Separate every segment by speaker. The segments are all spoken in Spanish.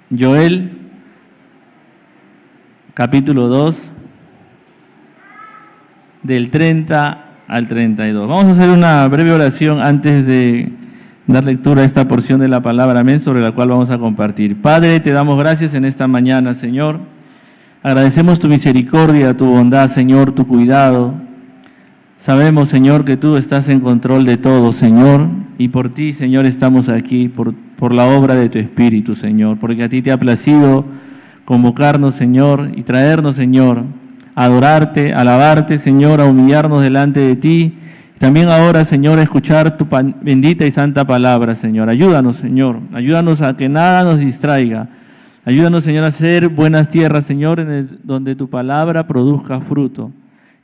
Speaker 1: Joel, capítulo 2, del 30 al 32. Vamos a hacer una breve oración antes de dar lectura a esta porción de la palabra, amén, sobre la cual vamos a compartir. Padre, te damos gracias en esta mañana, Señor. Agradecemos tu misericordia, tu bondad, Señor, tu cuidado. Sabemos, Señor, que tú estás en control de todo, Señor, y por ti, Señor, estamos aquí, por la obra de tu Espíritu, Señor, porque a ti te ha placido convocarnos, Señor, y traernos, Señor, a adorarte, a alabarte, Señor, a humillarnos delante de ti. También ahora, Señor, a escuchar tu bendita y santa palabra, Señor. Ayúdanos, Señor, ayúdanos a que nada nos distraiga. Ayúdanos, Señor, a hacer buenas tierras, Señor, donde tu palabra produzca fruto.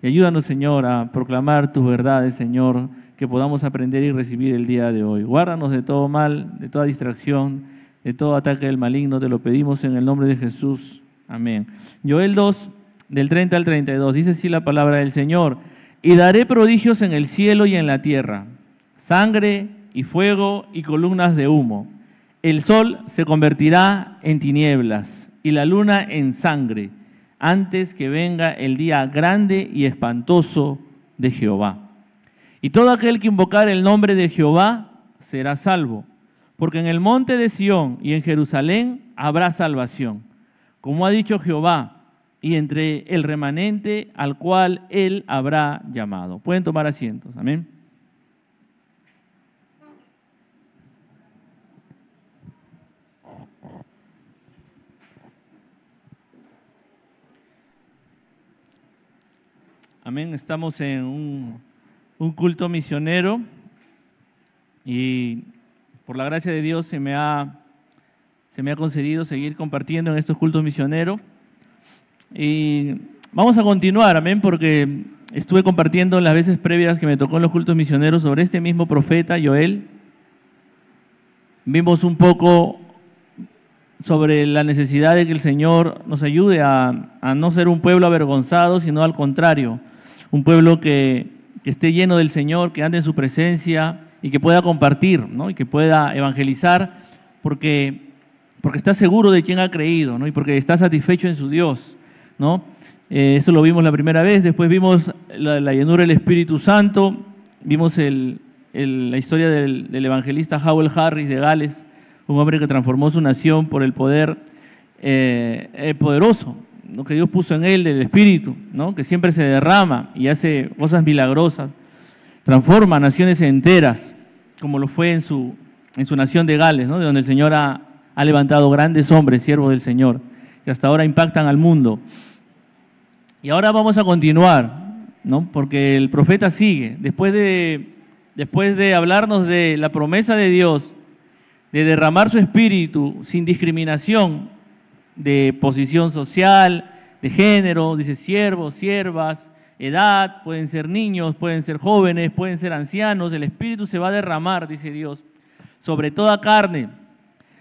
Speaker 1: Y ayúdanos, Señor, a proclamar tus verdades, Señor, que podamos aprender y recibir el día de hoy. Guárdanos de todo mal, de toda distracción, de todo ataque del maligno. Te lo pedimos en el nombre de Jesús. Amén. Joel 2, del 30 al 32, dice así la palabra del Señor. Y daré prodigios en el cielo y en la tierra, sangre y fuego y columnas de humo. El sol se convertirá en tinieblas y la luna en sangre, antes que venga el día grande y espantoso de Jehová. Y todo aquel que invocar el nombre de Jehová será salvo, porque en el monte de Sión y en Jerusalén habrá salvación, como ha dicho Jehová, y entre el remanente al cual él habrá llamado. Pueden tomar asientos, amén. Amén, estamos en un culto misionero y por la gracia de Dios se me ha concedido seguir compartiendo en estos cultos misioneros. Y vamos a continuar, amén, porque estuve compartiendo en las veces previas que me tocó en los cultos misioneros sobre este mismo profeta, Joel. Vimos un poco sobre la necesidad de que el Señor nos ayude a no ser un pueblo avergonzado, sino al contrario, un pueblo que esté lleno del Señor, que ande en su presencia y que pueda compartir, ¿no? Y que pueda evangelizar porque está seguro de quién ha creído, ¿no? Y porque está satisfecho en su Dios, ¿no? Eso lo vimos la primera vez. Después vimos la llenura del Espíritu Santo, vimos la historia del evangelista Howell Harris de Gales, un hombre que transformó su nación por el poder poderoso, ¿no? Que Dios puso en él, del Espíritu, ¿no? Que siempre se derrama y hace cosas milagrosas, transforma naciones enteras, como lo fue en su nación de Gales, ¿no? De donde el Señor ha levantado grandes hombres, siervos del Señor, que hasta ahora impactan al mundo. Y ahora vamos a continuar, ¿no? Porque el profeta sigue. Después de hablarnos de la promesa de Dios, de derramar su espíritu sin discriminación de posición social, de género, dice siervos, siervas, edad, pueden ser niños, pueden ser jóvenes, pueden ser ancianos, el espíritu se va a derramar, dice Dios, sobre toda carne,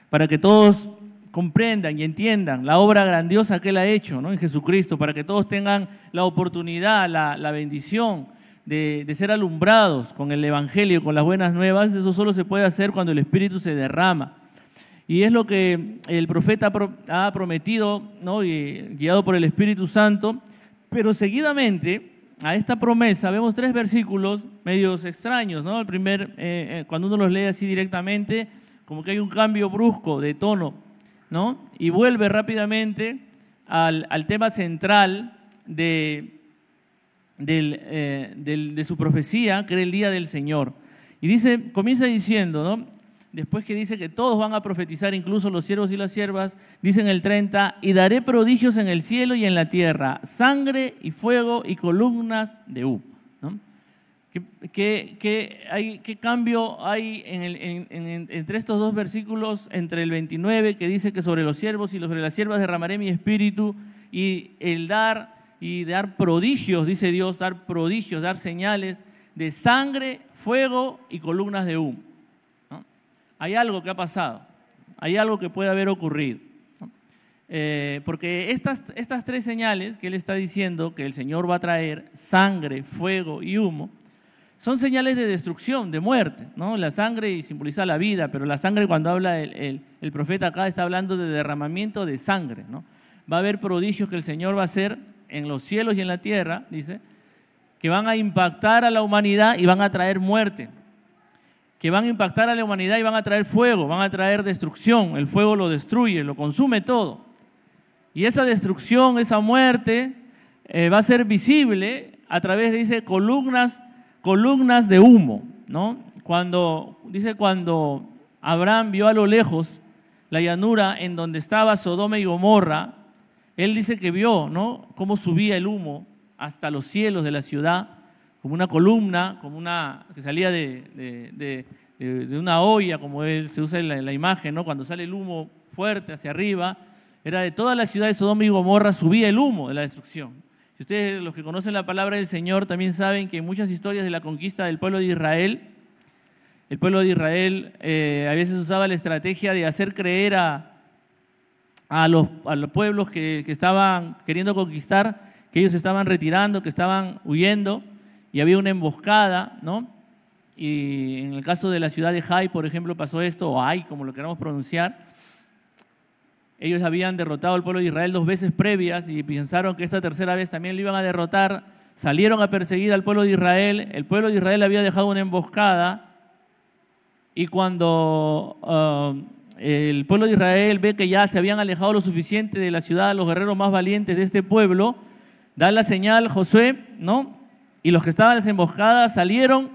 Speaker 1: para que todos comprendan y entiendan la obra grandiosa que Él ha hecho, ¿no? En Jesucristo, para que todos tengan la oportunidad, la bendición de ser alumbrados con el Evangelio, con las buenas nuevas. Eso solo se puede hacer cuando el Espíritu se derrama. Y es lo que el profeta ha prometido, ¿no? Y guiado por el Espíritu Santo. Pero seguidamente a esta promesa vemos 3 versículos medios extraños, ¿no? El primer, cuando uno los lee así directamente, como que hay un cambio brusco de tono, ¿no? Y vuelve rápidamente al tema central de su profecía, que era el día del Señor. Y comienza diciendo, ¿no? Después que dice que todos van a profetizar, incluso los siervos y las siervas, dice en el 30, y daré prodigios en el cielo y en la tierra, sangre y fuego y columnas de humo, ¿no? ¿Qué cambio hay entre estos 2 versículos, entre el 29, que dice que sobre los siervos y sobre las siervas derramaré mi espíritu, y dar prodigios, dice Dios, dar prodigios, dar señales de sangre, fuego y columnas de humo, ¿no? Hay algo que ha pasado, hay algo que puede haber ocurrido, ¿no? Porque estas 3 señales que Él está diciendo que el Señor va a traer, sangre, fuego y humo, son señales de destrucción, de muerte, ¿no? La sangre simboliza la vida, pero la sangre, cuando habla el profeta acá, está hablando de derramamiento de sangre, ¿no? Va a haber prodigios que el Señor va a hacer en los cielos y en la tierra, dice, que van a impactar a la humanidad y van a traer muerte, que van a impactar a la humanidad y van a traer fuego, van a traer destrucción. El fuego lo destruye, lo consume todo. Y esa destrucción, esa muerte, va a ser visible a través de, dice, columnas de humo, ¿no? Cuando Abraham vio a lo lejos la llanura en donde estaba Sodoma y Gomorra, él dice que vio, ¿no?, cómo subía el humo hasta los cielos de la ciudad, como una columna, que salía de una olla, como se usa en la imagen, ¿no? Cuando sale el humo fuerte hacia arriba, era de toda la ciudad de Sodoma y Gomorra, subía el humo de la destrucción. Si ustedes, los que conocen la palabra del Señor, también saben que en muchas historias de la conquista del pueblo de Israel, el pueblo de Israel a veces usaba la estrategia de hacer creer a los pueblos que estaban queriendo conquistar, que ellos estaban retirando, que estaban huyendo, y había una emboscada, ¿no? Y en el caso de la ciudad de Hai, por ejemplo, pasó esto, o Ai, como lo queramos pronunciar. Ellos habían derrotado al pueblo de Israel 2 veces previas y pensaron que esta tercera vez también lo iban a derrotar. Salieron a perseguir al pueblo de Israel. El pueblo de Israel había dejado una emboscada, y cuando el pueblo de Israel ve que ya se habían alejado lo suficiente de la ciudad, los guerreros más valientes de este pueblo, da la señal Josué, ¿no? Y los que estaban en las emboscadas salieron,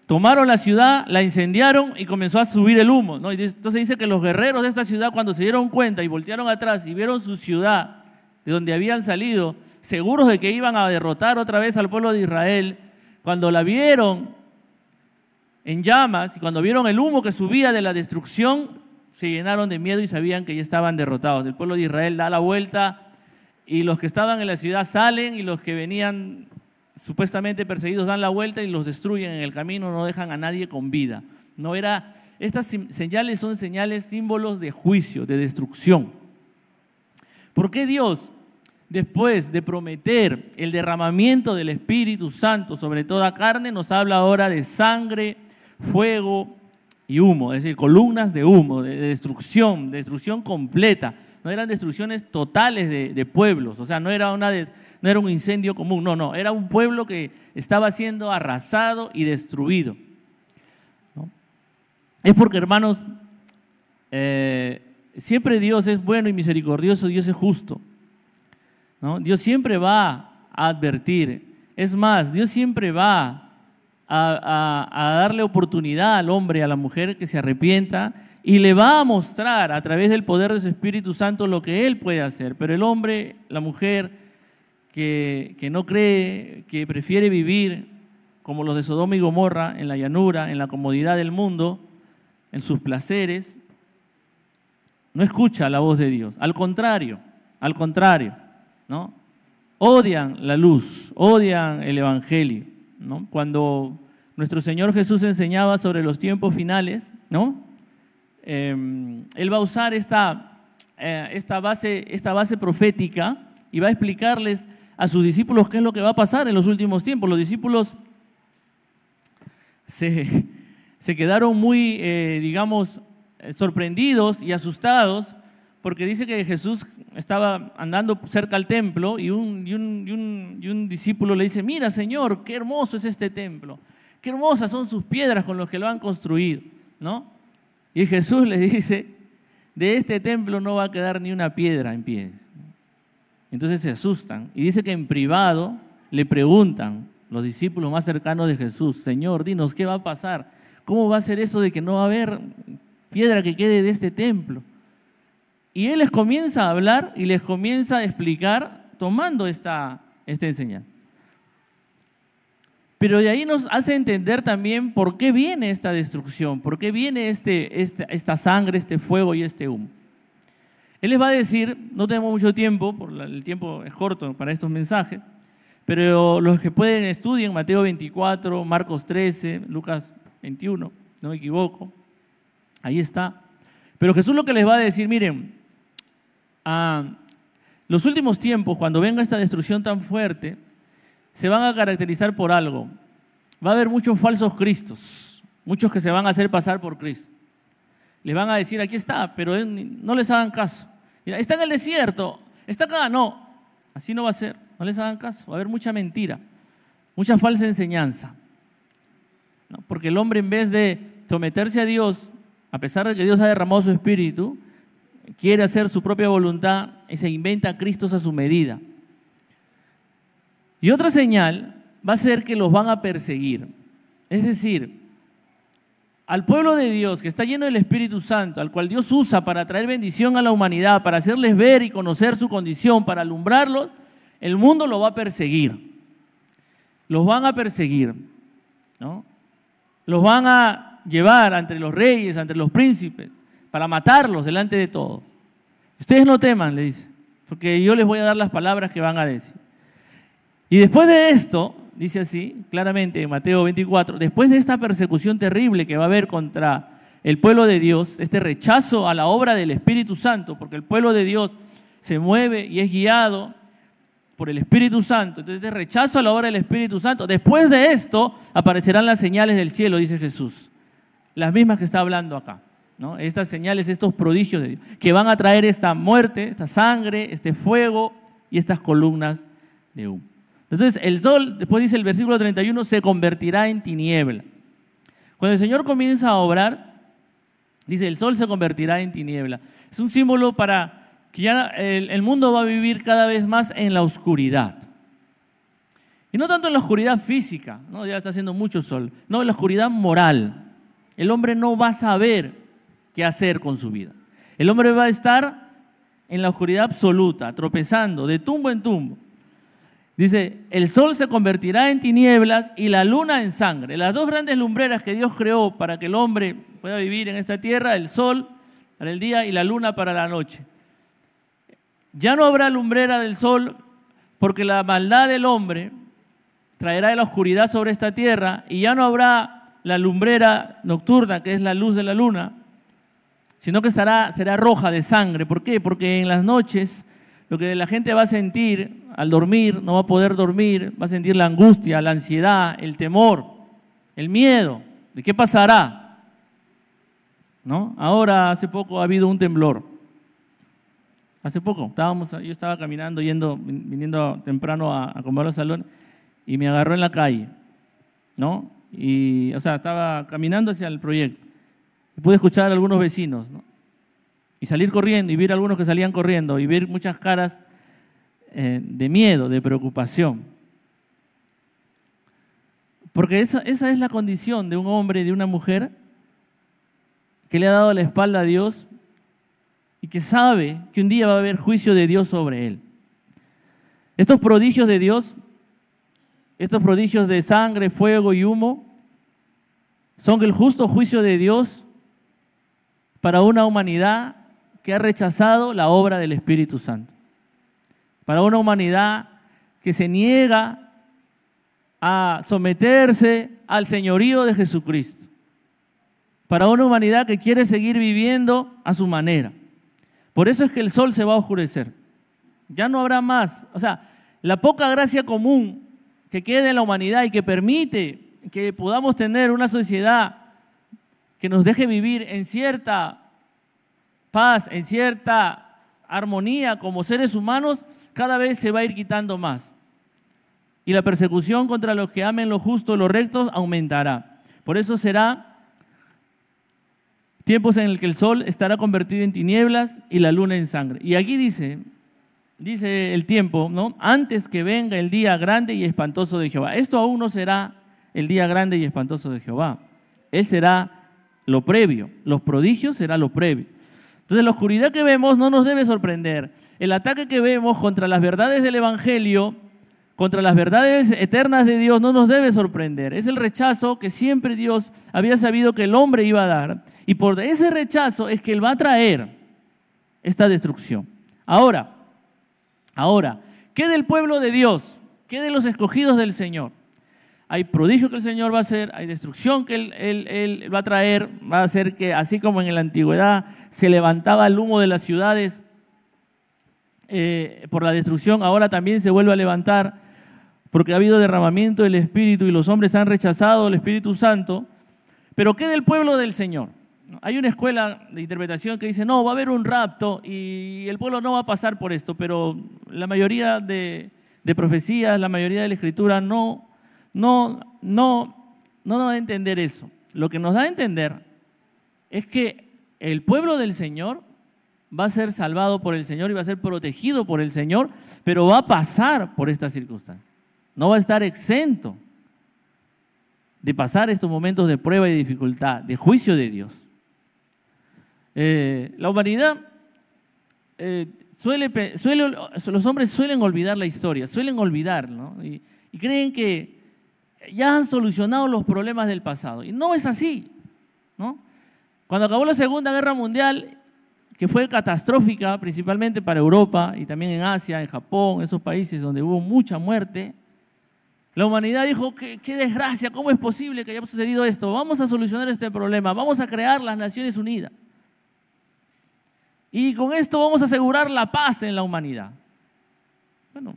Speaker 1: tomaron la ciudad, la incendiaron y comenzó a subir el humo, ¿no? Y entonces dice que los guerreros de esta ciudad, cuando se dieron cuenta y voltearon atrás y vieron su ciudad, de donde habían salido, seguros de que iban a derrotar otra vez al pueblo de Israel, cuando la vieron en llamas y cuando vieron el humo que subía de la destrucción, se llenaron de miedo y sabían que ya estaban derrotados. El pueblo de Israel da la vuelta y los que estaban en la ciudad salen, y los que venían supuestamente perseguidos dan la vuelta y los destruyen en el camino, no dejan a nadie con vida. Estas señales son señales, símbolos de juicio, de destrucción. ¿Por qué Dios, después de prometer el derramamiento del Espíritu Santo sobre toda carne, nos habla ahora de sangre, fuego y humo? Es decir, columnas de humo, de destrucción completa. No eran destrucciones totales de pueblos, o sea, no era un incendio común, no, era un pueblo que estaba siendo arrasado y destruido, ¿no? Es porque, hermanos, siempre Dios es bueno y misericordioso, Dios es justo, ¿no? Dios siempre va a advertir, es más, Dios siempre va a darle oportunidad al hombre y a la mujer que se arrepienta, y le va a mostrar a través del poder de su Espíritu Santo lo que Él puede hacer. Pero el hombre, la mujer que no cree, que prefiere vivir como los de Sodoma y Gomorra, en la llanura, en la comodidad del mundo, en sus placeres, no escucha la voz de Dios. Al contrario, ¿no? Odian la luz, odian el Evangelio, ¿no? Cuando nuestro Señor Jesús enseñaba sobre los tiempos finales, ¿no? Él va a usar esta base profética y va a explicarles a sus discípulos qué es lo que va a pasar en los últimos tiempos. Los discípulos se quedaron muy, sorprendidos y asustados, porque dice que Jesús estaba andando cerca al templo y un discípulo le dice: mira, Señor, qué hermoso es este templo, qué hermosas son sus piedras con las que lo han construido, ¿no? Y Jesús les dice: de este templo no va a quedar ni una piedra en pie. Entonces se asustan, y dice que en privado le preguntan los discípulos más cercanos de Jesús: Señor, dinos, ¿qué va a pasar? ¿Cómo va a ser eso de que no va a haber piedra que quede de este templo? Y Él les comienza a hablar y les comienza a explicar tomando esta enseñanza. Pero de ahí nos hace entender también por qué viene esta destrucción, por qué viene esta sangre, este fuego y este humo. Él les va a decir, no tenemos mucho tiempo, el tiempo es corto para estos mensajes, pero los que pueden estudien Mateo 24, Marcos 13, Lucas 21, no me equivoco, ahí está. Pero Jesús lo que les va a decir: miren, los últimos tiempos, cuando venga esta destrucción tan fuerte, se van a caracterizar por algo. va a haber muchos falsos cristos, muchos que se van a hacer pasar por Cristo. Les van a decir, aquí está, pero no les hagan caso. Mira, está en el desierto, está acá, no. Así no va a ser, no les hagan caso. Va a haber mucha mentira, mucha falsa enseñanza. ¿No? Porque el hombre, en vez de someterse a Dios, a pesar de que Dios ha derramado su espíritu, quiere hacer su propia voluntad y se inventa a Cristos a su medida. Y otra señal va a ser que los van a perseguir. Es decir, al pueblo de Dios que está lleno del Espíritu Santo, al cual Dios usa para traer bendición a la humanidad, para hacerles ver y conocer su condición, para alumbrarlos, el mundo lo va a perseguir. Los van a perseguir, ¿no? Los van a llevar ante los reyes, ante los príncipes, para matarlos delante de todos. Ustedes no teman, le dice, porque yo les voy a dar las palabras que van a decir. Y después de esto, dice así, claramente en Mateo 24, después de esta persecución terrible que va a haber contra el pueblo de Dios, este rechazo a la obra del Espíritu Santo, porque el pueblo de Dios se mueve y es guiado por el Espíritu Santo, entonces este rechazo a la obra del Espíritu Santo, después de esto aparecerán las señales del cielo, dice Jesús, las mismas que está hablando acá, ¿no? Estas señales, estos prodigios de Dios, que van a traer esta muerte, esta sangre, este fuego y estas columnas de humo. Entonces el sol, después dice el versículo 31, se convertirá en tinieblas. Cuando el Señor comienza a obrar, dice el sol se convertirá en tinieblas. Es un símbolo para que ya el mundo va a vivir cada vez más en la oscuridad. Y no tanto en la oscuridad física, ¿no? Ya está haciendo mucho sol, no, en la oscuridad moral. El hombre no va a saber qué hacer con su vida. El hombre va a estar en la oscuridad absoluta, tropezando de tumbo en tumbo. Dice, el sol se convertirá en tinieblas y la luna en sangre. Las dos grandes lumbreras que Dios creó para que el hombre pueda vivir en esta tierra, el sol para el día y la luna para la noche. Ya no habrá lumbrera del sol porque la maldad del hombre traerá la oscuridad sobre esta tierra y ya no habrá la lumbrera nocturna, que es la luz de la luna, sino que será roja de sangre. ¿Por qué? Porque en las noches lo que la gente va a sentir al dormir, no va a poder dormir, va a sentir la angustia, la ansiedad, el temor, el miedo de qué pasará, ¿no? Ahora, hace poco ha habido un temblor. Hace poco, yo estaba caminando, viniendo temprano a comer al salón y me agarró en la calle, ¿no? Y, o sea, estaba caminando hacia el proyecto y pude escuchar a algunos vecinos, ¿no? Y salir corriendo y ver a algunos que salían corriendo y ver muchas caras de miedo, de preocupación. Porque esa es la condición de un hombre y de una mujer que le ha dado la espalda a Dios y que sabe que un día va a haber juicio de Dios sobre él. Estos prodigios de Dios, estos prodigios de sangre, fuego y humo, son el justo juicio de Dios para una humanidad que ha rechazado la obra del Espíritu Santo. Para una humanidad que se niega a someterse al señorío de Jesucristo. Para una humanidad que quiere seguir viviendo a su manera. Por eso es que el sol se va a oscurecer. Ya no habrá más. O sea, la poca gracia común que queda en la humanidad y que permite que podamos tener una sociedad que nos deje vivir en cierta paz, en cierta armonía como seres humanos, cada vez se va a ir quitando más. Y la persecución contra los que amen lo justo, lo recto, aumentará. Por eso será tiempos en el que el sol estará convertido en tinieblas y la luna en sangre. Y aquí dice el tiempo, ¿no? Antes que venga el día grande y espantoso de Jehová. Esto aún no será el día grande y espantoso de Jehová. Él será lo previo. Los prodigios será lo previo. Entonces la oscuridad que vemos no nos debe sorprender. El ataque que vemos contra las verdades del Evangelio, contra las verdades eternas de Dios, no nos debe sorprender. Es el rechazo que siempre Dios había sabido que el hombre iba a dar. Y por ese rechazo es que Él va a traer esta destrucción. Ahora, ¿qué del pueblo de Dios? ¿Qué de los escogidos del Señor? Hay prodigios que el Señor va a hacer, hay destrucción que Él va a traer, va a hacer que, así como en la antigüedad se levantaba el humo de las ciudades por la destrucción, ahora también se vuelve a levantar porque ha habido derramamiento del Espíritu y los hombres han rechazado el Espíritu Santo. Pero ¿qué del pueblo del Señor? Hay una escuela de interpretación que dice, no, va a haber un rapto y el pueblo no va a pasar por esto, pero la mayoría de profecías, la mayoría de la Escritura no nos da a entender eso. Lo que nos da a entender es que el pueblo del Señor va a ser salvado por el Señor y va a ser protegido por el Señor, pero va a pasar por estas circunstancias. No va a estar exento de pasar estos momentos de prueba y de dificultad, de juicio de Dios. La humanidad, los hombres suelen olvidar la historia, suelen olvidar, ¿no? Y creen que ya han solucionado los problemas del pasado. Y no es así, ¿no? Cuando acabó la Segunda Guerra Mundial, que fue catastrófica principalmente para Europa y también en Asia, en Japón, esos países donde hubo mucha muerte, la humanidad dijo, qué desgracia, ¿cómo es posible que haya sucedido esto? Vamos a solucionar este problema, vamos a crear las Naciones Unidas. Y con esto vamos a asegurar la paz en la humanidad. Bueno,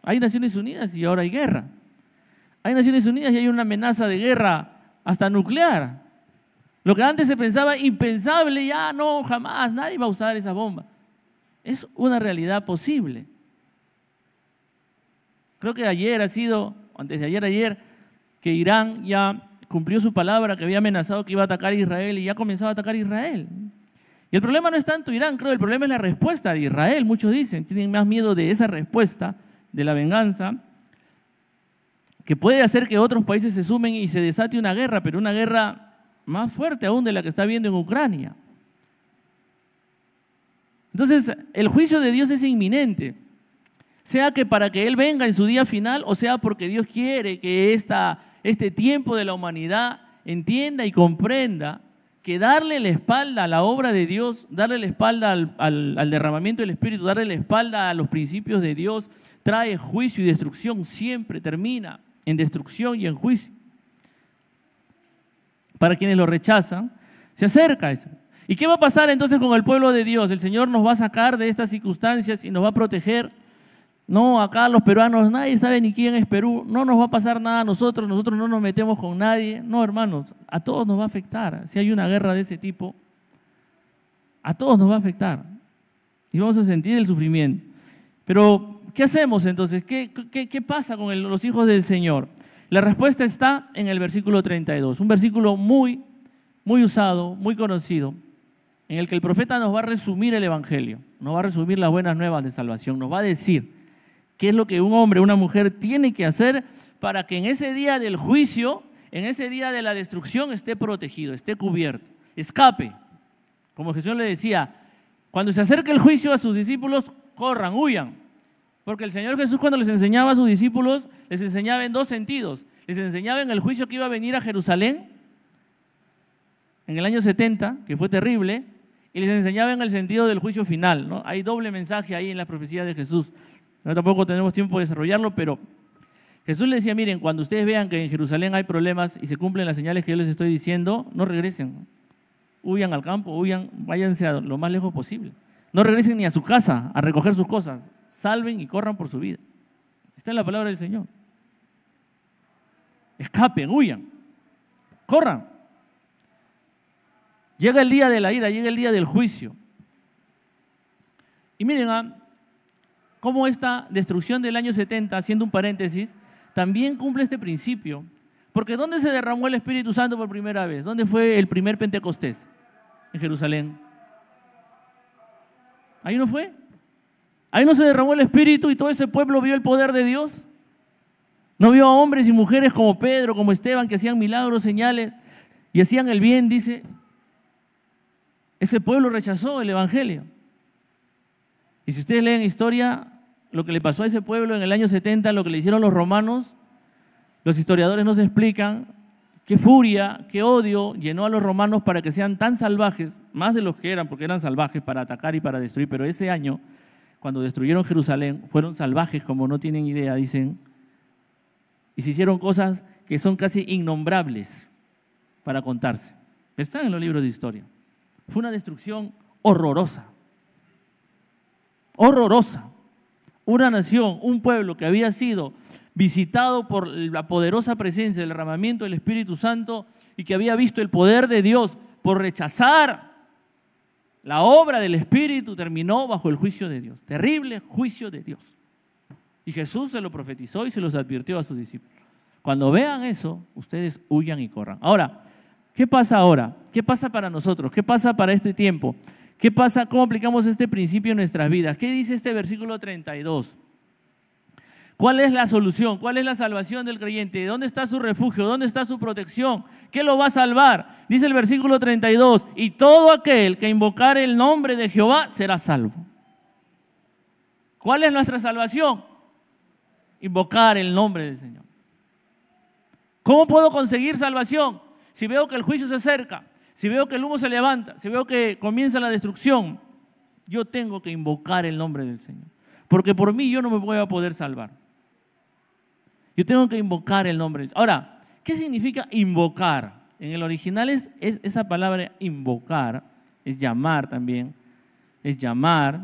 Speaker 1: hay Naciones Unidas y ahora hay guerra. Hay Naciones Unidas y hay una amenaza de guerra hasta nuclear. Lo que antes se pensaba impensable, ya no, jamás, nadie va a usar esa bomba. Es una realidad posible. Creo que antes de ayer, que Irán ya cumplió su palabra, que había amenazado que iba a atacar a Israel y ya comenzaba a atacar a Israel. Y el problema no es tanto Irán, creo, el problema es la respuesta de Israel. Muchos dicen, tienen más miedo de esa respuesta, de la venganza, que puede hacer que otros países se sumen y se desate una guerra, pero una guerra más fuerte aún de la que está habiendo en Ucrania. Entonces, el juicio de Dios es inminente, sea que para que Él venga en su día final, o sea porque Dios quiere que este tiempo de la humanidad entienda y comprenda que darle la espalda a la obra de Dios, darle la espalda al derramamiento del Espíritu, darle la espalda a los principios de Dios, trae juicio y destrucción, siempre termina en destrucción y en juicio. Para quienes lo rechazan, se acerca eso. ¿Y qué va a pasar entonces con el pueblo de Dios? El Señor nos va a sacar de estas circunstancias y nos va a proteger. No, acá los peruanos, nadie sabe ni quién es Perú, no nos va a pasar nada a nosotros no nos metemos con nadie. No, hermanos, a todos nos va a afectar. Si hay una guerra de ese tipo, a todos nos va a afectar. Y vamos a sentir el sufrimiento. Pero, ¿qué hacemos entonces? ¿Qué pasa con los hijos del Señor? La respuesta está en el versículo 32, un versículo muy usado, muy conocido, en el que el profeta nos va a resumir el Evangelio, nos va a resumir las buenas nuevas de salvación, nos va a decir qué es lo que un hombre o una mujer tiene que hacer para que en ese día del juicio, en ese día de la destrucción, esté protegido, esté cubierto, escape. Como Jesús le decía, cuando se acerque el juicio a sus discípulos, corran, huyan. Porque el Señor Jesús, cuando les enseñaba a sus discípulos, les enseñaba en dos sentidos. Les enseñaba en el juicio que iba a venir a Jerusalén en el año 70, que fue terrible, y les enseñaba en el sentido del juicio final, ¿no? Hay doble mensaje ahí en las profecías de Jesús. No, tampoco tenemos tiempo de desarrollarlo, pero Jesús les decía, miren, cuando ustedes vean que en Jerusalén hay problemas y se cumplen las señales que yo les estoy diciendo, no regresen. Huyan al campo, váyanse a lo más lejos posible. No regresen ni a su casa a recoger sus cosas. Salven y corran por su vida. Está en la palabra del Señor. Escapen, huyan, corran. Llega el día de la ira, llega el día del juicio. Y miren, cómo esta destrucción del año 70, haciendo un paréntesis, también cumple este principio. Porque ¿dónde se derramó el Espíritu Santo por primera vez? ¿Dónde fue el primer Pentecostés? En Jerusalén. ¿Ahí no fue? ¿Ahí no se derramó el Espíritu y todo ese pueblo vio el poder de Dios? ¿No vio a hombres y mujeres como Pedro, como Esteban, que hacían milagros, señales y hacían el bien? Dice, ese pueblo rechazó el Evangelio. Y si ustedes leen historia, lo que le pasó a ese pueblo en el año 70, lo que le hicieron los romanos, los historiadores nos explican qué furia, qué odio llenó a los romanos para que sean tan salvajes, más de los que eran, porque eran salvajes para atacar y para destruir, pero ese año, cuando destruyeron Jerusalén, fueron salvajes como no tienen idea, dicen, y se hicieron cosas que son casi innombrables para contarse. Están en los libros de historia. Fue una destrucción horrorosa. Horrorosa. Una nación, un pueblo que había sido visitado por la poderosa presencia del derramamiento del Espíritu Santo y que había visto el poder de Dios, por rechazar la obra del Espíritu, terminó bajo el juicio de Dios. Terrible juicio de Dios. Y Jesús se lo profetizó y se los advirtió a sus discípulos. Cuando vean eso, ustedes huyan y corran. Ahora, ¿qué pasa ahora? ¿Qué pasa para nosotros? ¿Qué pasa para este tiempo? ¿Qué pasa? ¿Cómo aplicamos este principio en nuestras vidas? ¿Qué dice este versículo 32? ¿Cuál es la solución? ¿Cuál es la salvación del creyente? ¿Dónde está su refugio? ¿Dónde está su protección? ¿Qué lo va a salvar? Dice el versículo 32, y todo aquel que invocare el nombre de Jehová será salvo. ¿Cuál es nuestra salvación? Invocar el nombre del Señor. ¿Cómo puedo conseguir salvación? Si veo que el juicio se acerca, si veo que el humo se levanta, si veo que comienza la destrucción, yo tengo que invocar el nombre del Señor. Porque por mí yo no me voy a poder salvar. Yo tengo que invocar el nombre del Señor. Ahora, ¿qué significa invocar? En el original es esa palabra invocar, es llamar también, es llamar.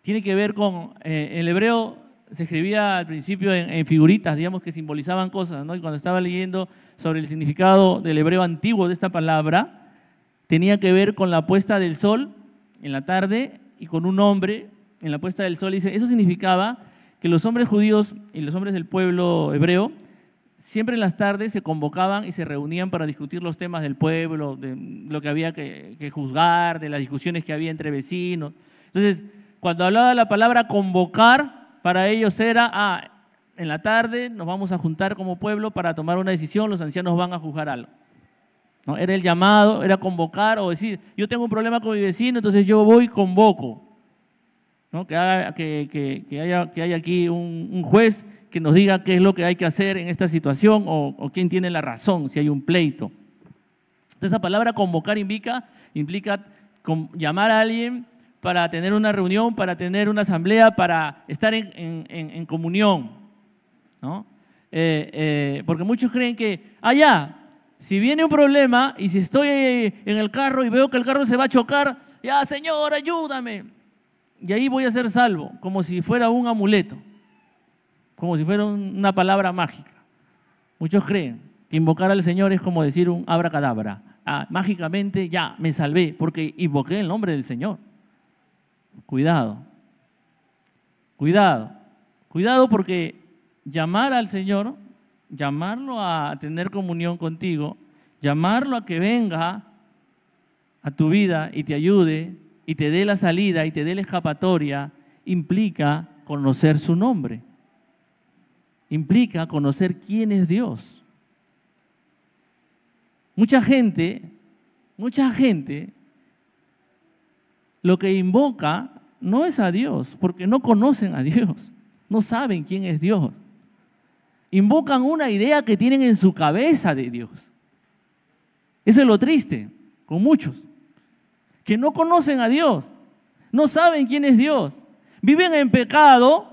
Speaker 1: Tiene que ver con, el hebreo se escribía al principio en figuritas, digamos, que simbolizaban cosas, ¿no? Y cuando estaba leyendo sobre el significado del hebreo antiguo de esta palabra, tenía que ver con la puesta del sol en la tarde y con un hombre en la puesta del sol. Dice, eso significaba que los hombres judíos y los hombres del pueblo hebreo siempre en las tardes se convocaban y se reunían para discutir los temas del pueblo, de lo que había que juzgar, de las discusiones que había entre vecinos. Entonces, cuando hablaba la palabra convocar, para ellos era, en la tarde nos vamos a juntar como pueblo para tomar una decisión, los ancianos van a juzgar algo. ¿No? Era el llamado, era convocar o decir, yo tengo un problema con mi vecino, entonces yo voy y convoco. ¿No? Que haya aquí un juez que nos diga qué es lo que hay que hacer en esta situación o quién tiene la razón, si hay un pleito. Entonces, la palabra convocar implica llamar a alguien para tener una reunión, para tener una asamblea, para estar en comunión, ¿no? Porque muchos creen que, si viene un problema y si estoy en el carro y veo que el carro se va a chocar, ya, Señor, ayúdame. Y ahí voy a ser salvo, como si fuera un amuleto, como si fuera una palabra mágica. Muchos creen que invocar al Señor es como decir un abracadabra. Mágicamente ya me salvé porque invoqué el nombre del Señor. Cuidado, cuidado, cuidado, porque llamar al Señor, llamarlo a tener comunión contigo, llamarlo a que venga a tu vida y te ayude y te dé la salida y te dé la escapatoria, implica conocer su nombre, implica conocer quién es Dios. Mucha gente lo que invoca no es a Dios, porque no conocen a Dios, no saben quién es Dios. Invocan una idea que tienen en su cabeza de Dios. Eso es lo triste con muchos, que no conocen a Dios, no saben quién es Dios. Viven en pecado,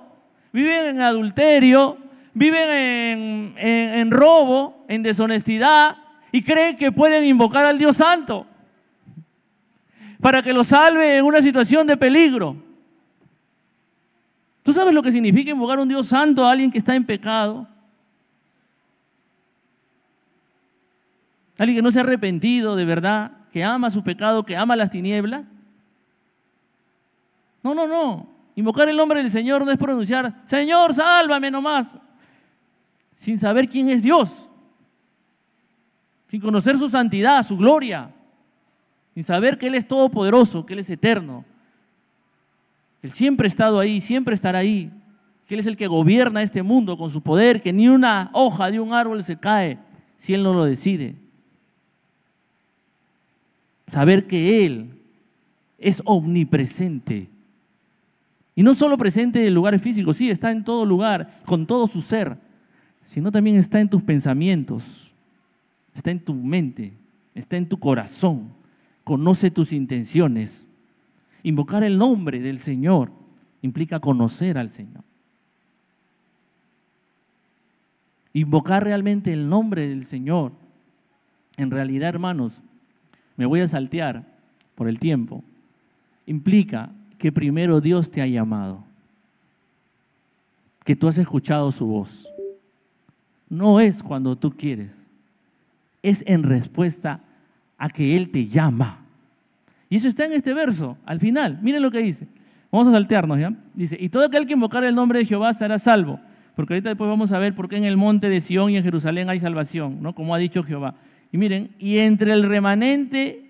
Speaker 1: viven en adulterio, viven en robo, en deshonestidad, y creen que pueden invocar al Dios Santo para que lo salve en una situación de peligro. ¿Tú sabes lo que significa invocar a un Dios santo a alguien que está en pecado? Alguien que no se ha arrepentido de verdad, que ama su pecado, que ama las tinieblas. No. Invocar el nombre del Señor no es pronunciar, Señor, sálvame nomás, sin saber quién es Dios, sin conocer su santidad, su gloria, sin saber que Él es todopoderoso, que Él es eterno, que Él siempre ha estado ahí, siempre estará ahí, que Él es el que gobierna este mundo con su poder, que ni una hoja de un árbol se cae si Él no lo decide. Saber que Él es omnipresente. Y no solo presente en lugares físicos, sí, está en todo lugar, con todo su ser, sino también está en tus pensamientos, está en tu mente, está en tu corazón, conoce tus intenciones. Invocar el nombre del Señor implica conocer al Señor. Invocar realmente el nombre del Señor, en realidad, hermanos, me voy a saltear por el tiempo, implica que primero Dios te ha llamado. que tú has escuchado su voz. No es cuando tú quieres, es en respuesta a que Él te llama. Y eso está en este verso, al final. Miren lo que dice. Vamos a saltearnos, ¿ya? Dice, y todo aquel que invocar el nombre de Jehová será salvo. Porque ahorita después vamos a ver por qué en el monte de Sión y en Jerusalén hay salvación, ¿no? Como ha dicho Jehová. Y miren, y entre el remanente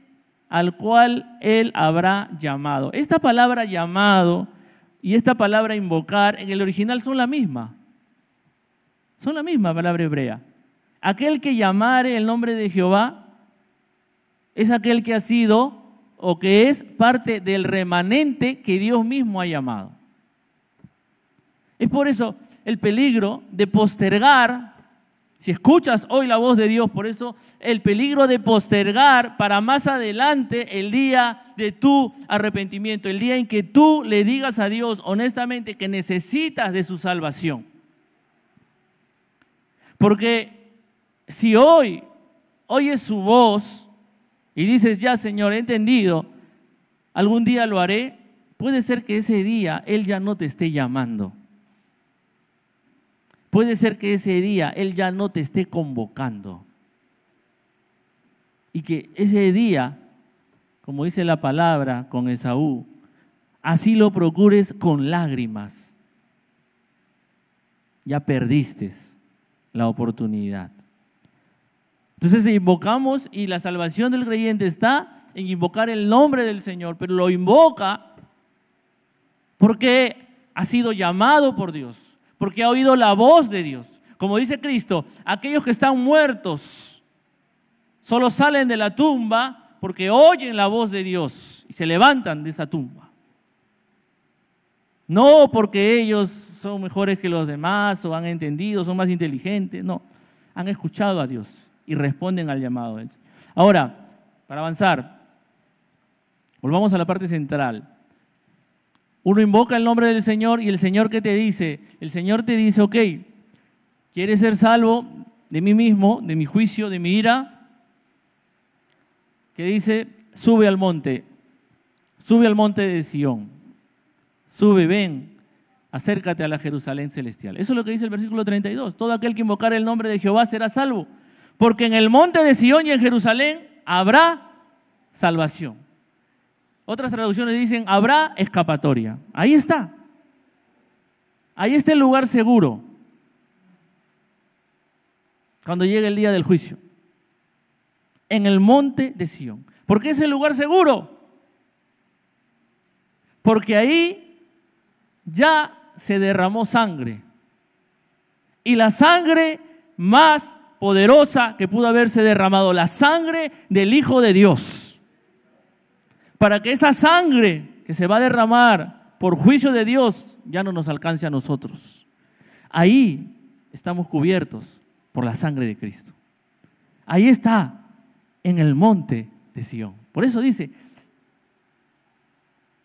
Speaker 1: al cual Él habrá llamado. Esta palabra llamado y esta palabra invocar en el original son la misma. Son la misma palabra hebrea. Aquel que llamare el nombre de Jehová es aquel que ha sido o que es parte del remanente que Dios mismo ha llamado. Es por eso el peligro de postergar, si escuchas hoy la voz de Dios, por eso el peligro de postergar para más adelante el día de tu arrepentimiento, el día en que tú le digas a Dios honestamente que necesitas de su salvación. Porque si hoy oyes su voz y dices, ya Señor, he entendido, algún día lo haré, puede ser que ese día Él ya no te esté llamando. Puede ser que ese día Él ya no te esté convocando. Y que ese día, como dice la palabra con Esaú, así lo procures con lágrimas. Ya perdiste la oportunidad. Entonces invocamos y la salvación del creyente está en invocar el nombre del Señor, pero lo invoca porque ha sido llamado por Dios, porque ha oído la voz de Dios. Como dice Cristo, aquellos que están muertos solo salen de la tumba porque oyen la voz de Dios y se levantan de esa tumba. No porque ellos son mejores que los demás o han entendido, son más inteligentes, no, han escuchado a Dios y responden al llamado de Él. Ahora, para avanzar, volvamos a la parte central. Uno invoca el nombre del Señor y el Señor, ¿qué te dice? El Señor te dice, ok, ¿quieres ser salvo de mí mismo, de mi juicio, de mi ira? ¿Qué dice? Sube al monte de Sión, sube, ven, acércate a la Jerusalén celestial. Eso es lo que dice el versículo 32. Todo aquel que invocar el nombre de Jehová será salvo, porque en el monte de Sión y en Jerusalén habrá salvación. Otras traducciones dicen, habrá escapatoria. Ahí está. Ahí está el lugar seguro cuando llegue el día del juicio. En el monte de Sión. ¿Por qué es el lugar seguro? Porque ahí ya se derramó sangre. Y la sangre más poderosa que pudo haberse derramado, la sangre del Hijo de Dios. Para que esa sangre que se va a derramar por juicio de Dios ya no nos alcance a nosotros. Ahí estamos cubiertos por la sangre de Cristo. Ahí está, en el monte de Sión. Por eso dice,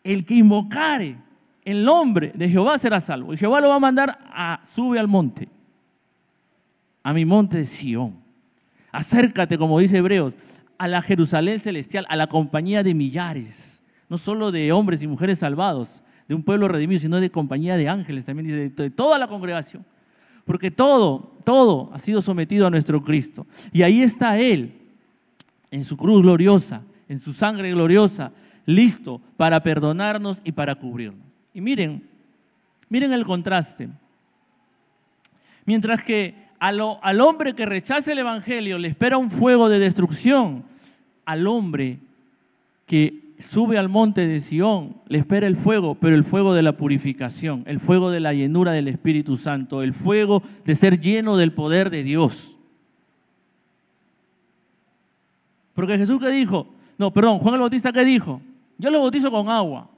Speaker 1: el que invocare el nombre de Jehová será salvo. Y Jehová lo va a mandar sube al monte, a mi monte de Sión. Acércate, como dice Hebreos, a la Jerusalén celestial, a la compañía de millares, no solo de hombres y mujeres salvados, de un pueblo redimido, sino de compañía de ángeles, también dice, de toda la congregación. Porque todo ha sido sometido a nuestro Cristo. Y ahí está Él, en su cruz gloriosa, en su sangre gloriosa, listo para perdonarnos y para cubrirnos. Y miren el contraste. Mientras que al hombre que rechaza el evangelio le espera un fuego de destrucción, al hombre que sube al monte de Sión le espera el fuego, pero el fuego de la purificación, el fuego de la llenura del Espíritu Santo, el fuego de ser lleno del poder de Dios. Porque Jesús, ¿qué dijo? Juan el Bautista, ¿qué dijo? Yo los bautizo con agua,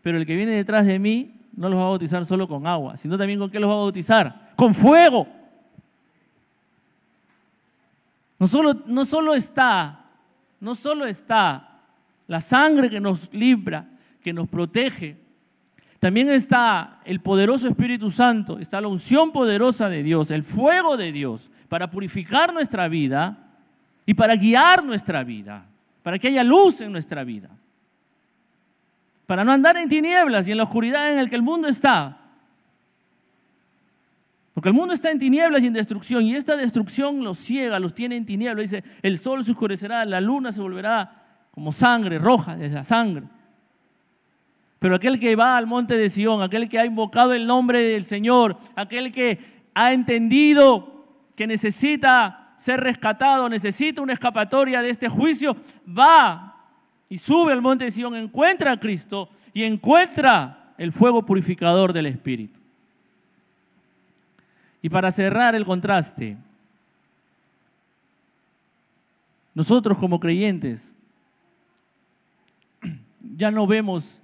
Speaker 1: pero el que viene detrás de mí no los va a bautizar solo con agua, sino también ¿con qué los va a bautizar? ¡Con fuego! No solo está la sangre que nos libra, que nos protege, también está el poderoso Espíritu Santo, está la unción poderosa de Dios, el fuego de Dios, para purificar nuestra vida y para guiar nuestra vida, para que haya luz en nuestra vida, para no andar en tinieblas y en la oscuridad en la que el mundo está. Porque el mundo está en tinieblas y en destrucción, y esta destrucción los ciega, los tiene en tinieblas. Dice, el sol se oscurecerá, la luna se volverá como sangre, roja de la sangre. Pero aquel que va al monte de Sión, aquel que ha invocado el nombre del Señor, aquel que ha entendido que necesita ser rescatado, necesita una escapatoria de este juicio, va y sube al monte de Sión, encuentra a Cristo y encuentra el fuego purificador del Espíritu. Y para cerrar el contraste, nosotros como creyentes ya no vemos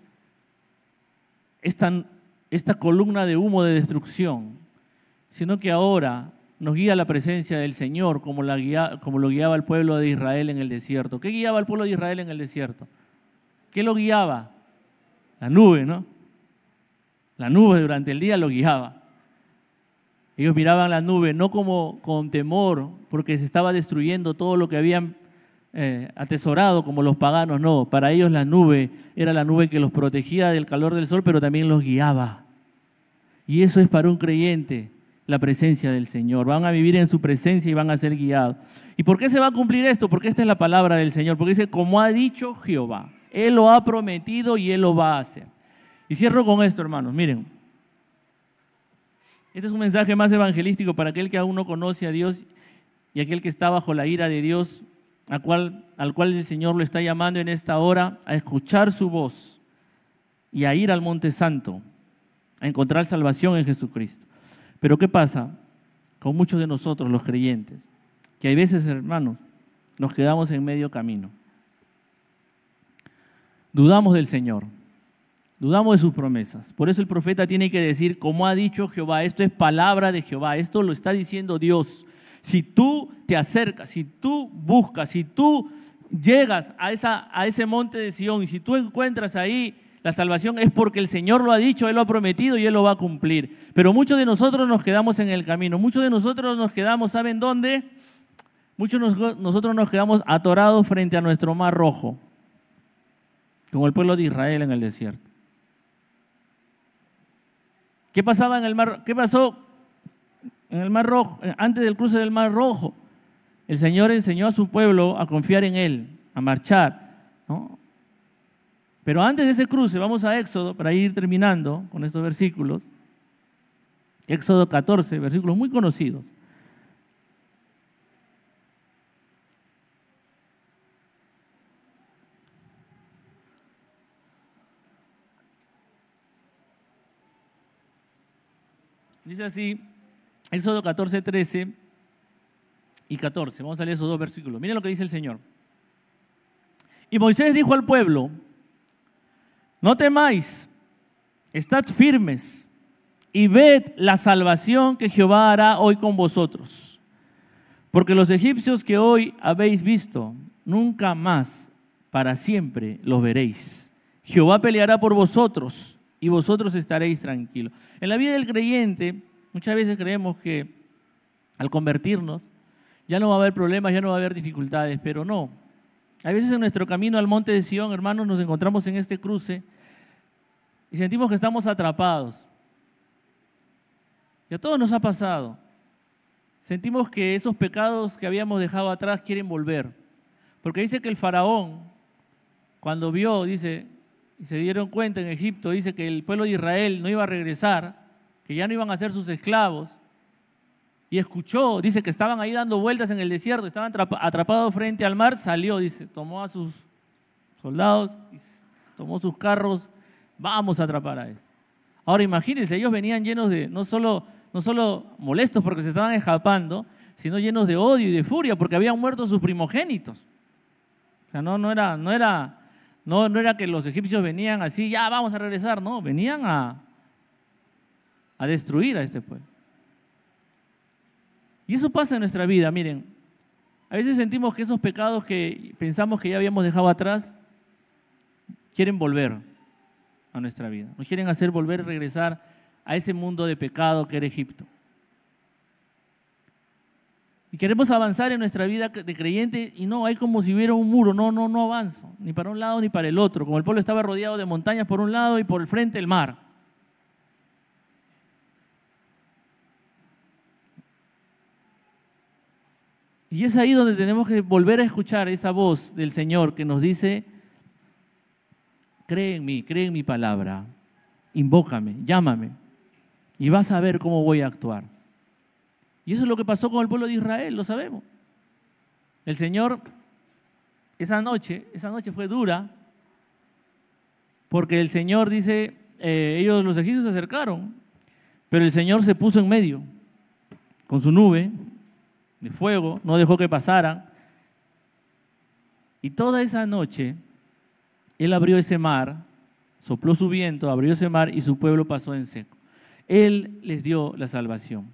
Speaker 1: esta columna de humo de destrucción, sino que ahora nos guía la presencia del Señor como lo guiaba el pueblo de Israel en el desierto. ¿Qué guiaba al pueblo de Israel en el desierto? ¿Qué lo guiaba? La nube, ¿no? La nube durante el día lo guiaba. Ellos miraban la nube no como con temor porque se estaba destruyendo todo lo que habían atesorado como los paganos, no. Para ellos la nube era la nube que los protegía del calor del sol, pero también los guiaba. Y eso es para un creyente la presencia del Señor. Van a vivir en su presencia y van a ser guiados. ¿Y por qué se va a cumplir esto? Porque esta es la palabra del Señor. Porque dice, como ha dicho Jehová, Él lo ha prometido y Él lo va a hacer. Y cierro con esto, hermanos. Miren, este es un mensaje más evangelístico para aquel que aún no conoce a Dios y aquel que está bajo la ira de Dios, al cual el Señor lo está llamando en esta hora a escuchar su voz y a ir al Monte Santo, a encontrar salvación en Jesucristo. Pero ¿qué pasa con muchos de nosotros, los creyentes? Que hay veces, hermanos, nos quedamos en medio camino. Dudamos del Señor, dudamos de sus promesas. Por eso el profeta tiene que decir, como ha dicho Jehová, esto es palabra de Jehová, esto lo está diciendo Dios. Si tú te acercas, si tú buscas, si tú llegas a ese monte de Sión y si tú encuentras ahí la salvación, es porque el Señor lo ha dicho, Él lo ha prometido y Él lo va a cumplir. Pero muchos de nosotros nos quedamos en el camino, muchos de nosotros nos quedamos, ¿saben dónde? Nosotros nos quedamos atorados frente a nuestro mar rojo, como el pueblo de Israel en el desierto. ¿Qué pasaba en el mar? ¿Qué pasó en el Mar Rojo? Antes del cruce del Mar Rojo, el Señor enseñó a su pueblo a confiar en Él, a marchar, ¿no? Pero antes de ese cruce, vamos a Éxodo, para ir terminando con estos versículos. Éxodo 14, versículos muy conocidos. Dice así, Éxodo 14, 13 y 14. Vamos a leer esos dos versículos. Miren lo que dice el Señor. Y Moisés dijo al pueblo, no temáis, estad firmes y ved la salvación que Jehová hará hoy con vosotros. Porque los egipcios que hoy habéis visto, nunca más para siempre los veréis. Jehová peleará por vosotros y vosotros estaréis tranquilos. En la vida del creyente, muchas veces creemos que al convertirnos ya no va a haber problemas, ya no va a haber dificultades, pero no. A veces en nuestro camino al monte de Sión, hermanos, nos encontramos en este cruce y sentimos que estamos atrapados. Y a todos nos ha pasado. Sentimos que esos pecados que habíamos dejado atrás quieren volver. Porque dice que el faraón, cuando vio, dice, y se dieron cuenta en Egipto, dice que el pueblo de Israel no iba a regresar, que ya no iban a ser sus esclavos, y escuchó, dice que estaban ahí dando vueltas en el desierto, estaban atrapados frente al mar, salió, dice, tomó a sus soldados, tomó sus carros, vamos a atrapar a esto. Ahora imagínense, ellos venían llenos de, no solo molestos porque se estaban escapando, sino llenos de odio y de furia porque habían muerto sus primogénitos. O sea, no era que los egipcios venían así, ya vamos a regresar, no, venían a destruir a este pueblo. Y eso pasa en nuestra vida, miren. A veces sentimos que esos pecados que pensamos que ya habíamos dejado atrás quieren volver a nuestra vida. Nos quieren hacer volver, regresar a ese mundo de pecado que era Egipto. Y queremos avanzar en nuestra vida de creyente y no, hay como si hubiera un muro, no avanzo, ni para un lado ni para el otro. Como el pueblo estaba rodeado de montañas por un lado y por el frente el mar. Y es ahí donde tenemos que volver a escuchar esa voz del Señor que nos dice, cree en mi palabra, invócame, llámame, y vas a ver cómo voy a actuar. Y eso es lo que pasó con el pueblo de Israel, lo sabemos. El Señor, esa noche fue dura, porque el Señor dice, los egipcios se acercaron, pero el Señor se puso en medio, con su nube de fuego, no dejó que pasaran. Y toda esa noche, Él abrió ese mar, sopló su viento, abrió ese mar y su pueblo pasó en seco. Él les dio la salvación.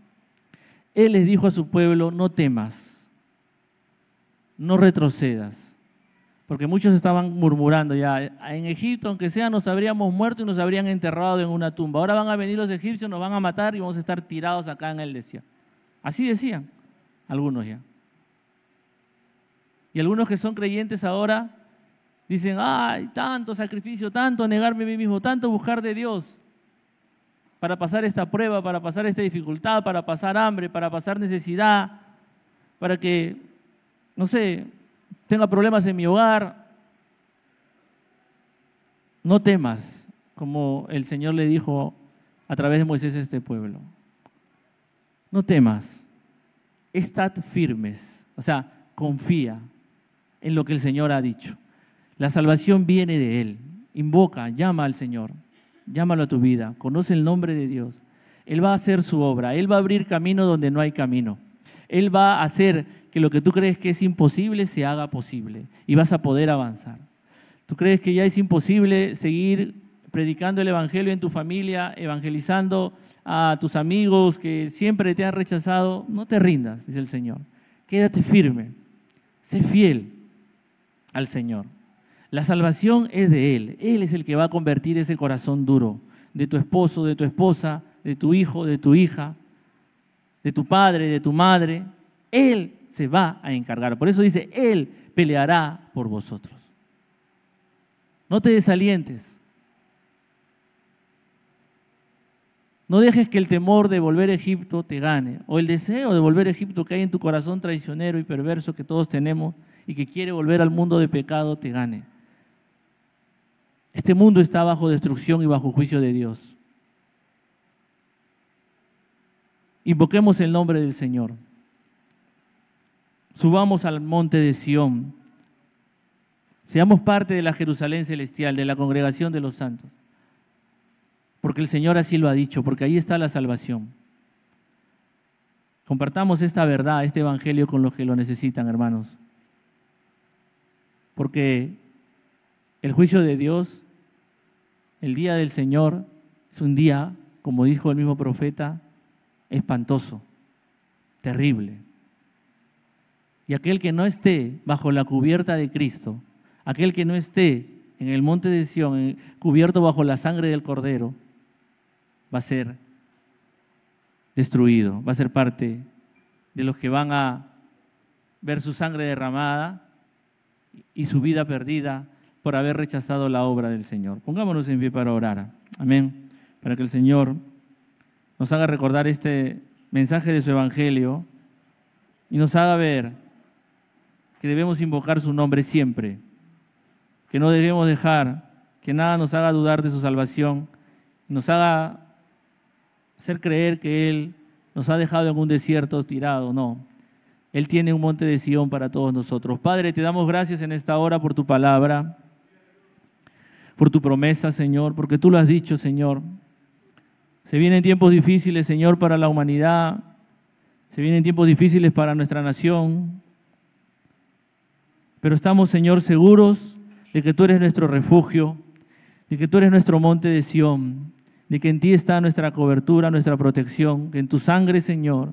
Speaker 1: Él les dijo a su pueblo, no temas, no retrocedas, porque muchos estaban murmurando ya, en Egipto, aunque sea, nos habríamos muerto y nos habrían enterrado en una tumba. Ahora van a venir los egipcios, nos van a matar y vamos a estar tirados acá en el desierto. Así decían algunos ya. Y algunos que son creyentes ahora dicen, ay, tanto sacrificio, tanto negarme a mí mismo, tanto buscar de Dios para pasar esta prueba, para pasar esta dificultad, para pasar hambre, para pasar necesidad, para que, no sé, tenga problemas en mi hogar. No temas, como el Señor le dijo a través de Moisés a este pueblo. No temas, estad firmes, o sea, confía en lo que el Señor ha dicho. La salvación viene de Él. Invoca, llama al Señor, llámalo a tu vida, conoce el nombre de Dios. Él va a hacer su obra, Él va a abrir camino donde no hay camino. Él va a hacer que lo que tú crees que es imposible se haga posible y vas a poder avanzar. Tú crees que ya es imposible seguir predicando el evangelio en tu familia, evangelizando a tus amigos que siempre te han rechazado. No te rindas, dice el Señor. Quédate firme, sé fiel al Señor. La salvación es de Él. Él es el que va a convertir ese corazón duro de tu esposo, de tu esposa, de tu hijo, de tu hija, de tu padre, de tu madre. Él se va a encargar. Por eso dice, Él peleará por vosotros. No te desalientes. No dejes que el temor de volver a Egipto te gane, o el deseo de volver a Egipto que hay en tu corazón traicionero y perverso que todos tenemos y que quiere volver al mundo de pecado te gane. Este mundo está bajo destrucción y bajo juicio de Dios. Invoquemos el nombre del Señor. Subamos al monte de Sión. Seamos parte de la Jerusalén celestial, de la congregación de los santos. Porque el Señor así lo ha dicho, porque ahí está la salvación. Compartamos esta verdad, este evangelio con los que lo necesitan, hermanos. Porque el juicio de Dios, el día del Señor, es un día, como dijo el mismo profeta, espantoso, terrible. Y aquel que no esté bajo la cubierta de Cristo, aquel que no esté en el monte de Sión, cubierto bajo la sangre del Cordero, va a ser destruido, va a ser parte de los que van a ver su sangre derramada y su vida perdida por haber rechazado la obra del Señor. Pongámonos en pie para orar. Amén. Para que el Señor nos haga recordar este mensaje de su evangelio y nos haga ver que debemos invocar su nombre siempre, que no debemos dejar que nada nos haga dudar de su salvación, nos haga hacer creer que Él nos ha dejado en un desierto tirado. No, Él tiene un monte de Sión para todos nosotros. Padre, te damos gracias en esta hora por tu palabra, por tu promesa, Señor, porque tú lo has dicho, Señor. Se vienen tiempos difíciles, Señor, para la humanidad, se vienen tiempos difíciles para nuestra nación, pero estamos, Señor, seguros de que tú eres nuestro refugio, de que tú eres nuestro monte de Sión, de que en ti está nuestra cobertura, nuestra protección, que en tu sangre, Señor,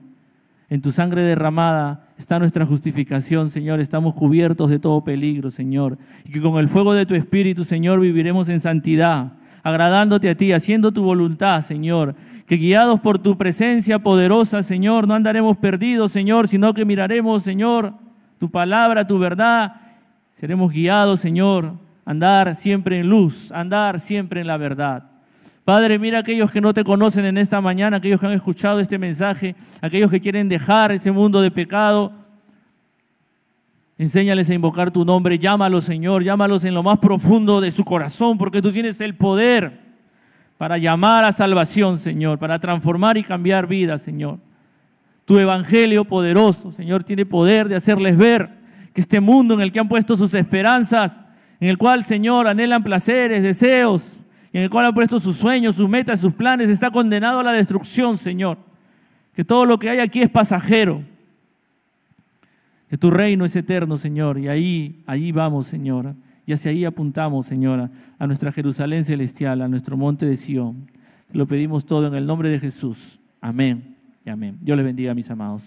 Speaker 1: en tu sangre derramada está nuestra justificación, Señor. Estamos cubiertos de todo peligro, Señor, y que con el fuego de tu Espíritu, Señor, viviremos en santidad, agradándote a ti, haciendo tu voluntad, Señor, que guiados por tu presencia poderosa, Señor, no andaremos perdidos, Señor, sino que miraremos, Señor, tu palabra, tu verdad, seremos guiados, Señor, a andar siempre en luz, a andar siempre en la verdad. Padre, mira a aquellos que no te conocen en esta mañana, aquellos que han escuchado este mensaje, aquellos que quieren dejar ese mundo de pecado, Enséñales a invocar tu nombre, llámalos, Señor, llámalos en lo más profundo de su corazón, porque tú tienes el poder para llamar a salvación, Señor, para transformar y cambiar vidas, Señor. Tu evangelio poderoso, Señor, tiene poder de hacerles ver que este mundo en el que han puesto sus esperanzas, en el cual, Señor, anhelan placeres, deseos, y en el cual han puesto sus sueños, sus metas, sus planes, está condenado a la destrucción, Señor. Que todo lo que hay aquí es pasajero. Que tu reino es eterno, Señor, y allí vamos, Señor, y hacia ahí apuntamos, Señora, a nuestra Jerusalén celestial, a nuestro monte de Sión. Te lo pedimos todo en el nombre de Jesús. Amén y amén. Dios les bendiga, mis amados.